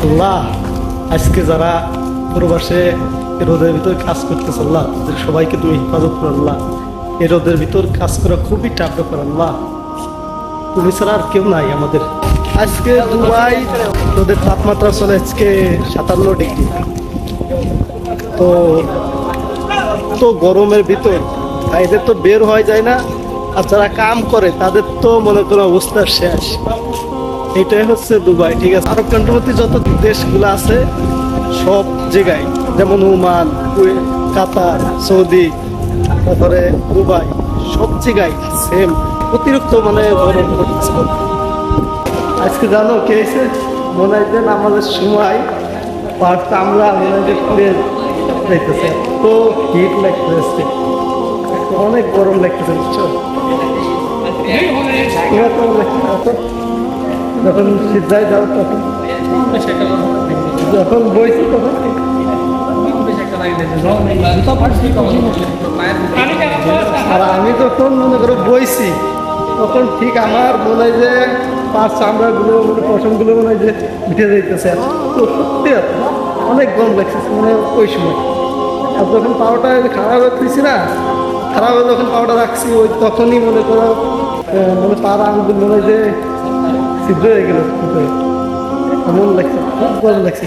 আল্লাহ, আজকে যারা প্রবাসে রোদের ভিতর কাজ করতেছে আল্লাহ, তাদের সবাইকে তুমি হেফাজত করো আল্লাহ। এই রোদের ভিতর কাজ করা খুবই টাফ ব্যাপার আল্লাহ, তুমি ছাড়া আর কেউ নাই আমাদের। আজকে দুবাই রোদের তাপমাত্রা চলে আজকে 57 ডিগ্রি। তো তো গরমের ভিতর এদের তো বের হওয়া যায় না, আর যারা কাম করে তাদের তো মনে করো অবস্থা শেষ। এটাই হচ্ছে দুবাই, ঠিক আছে। আরব কান্ট্রির মধ্যে যত দেশগুলো আছে সব জায়গায়, যেমন ওমান, কুয়েত, কাতার, সৌদি, তারপরে দুবাই, সব জায়গায় সেম অতিরিক্ত মানে গরম হচ্ছে। আজকে জানো কে হয়েছে? মনে হয় যে আমাদের সময় আমরা মনে হয় যাইতেছে, তো হিট লাগতেছে, অনেক গরম লাগতেছে, বুঝছো? যখন সিদ্ধায় যাও তখন, যখন বইছি তখন আর আমি যখন মনে করো বইছি তখন ঠিক আমার মনে হয় যে পাঁচ চামড়াগুলো মানে পশমগুলো মনে হয় যে উঠে যাইতেছে। তো সত্যি অনেক গরম লাগছে মানে ওই সময়। আর যখন পাওয়াটা খারাপ হয়েছি না, খারাপ হয়ে যখন পাওয়াটা রাখছি ওই তখনই মনে করো মানে পাড়া আঙুল মনে হয় যে ছিদ্র হয়ে গেল, এমন লাগছে, খুব গরম লাগছে।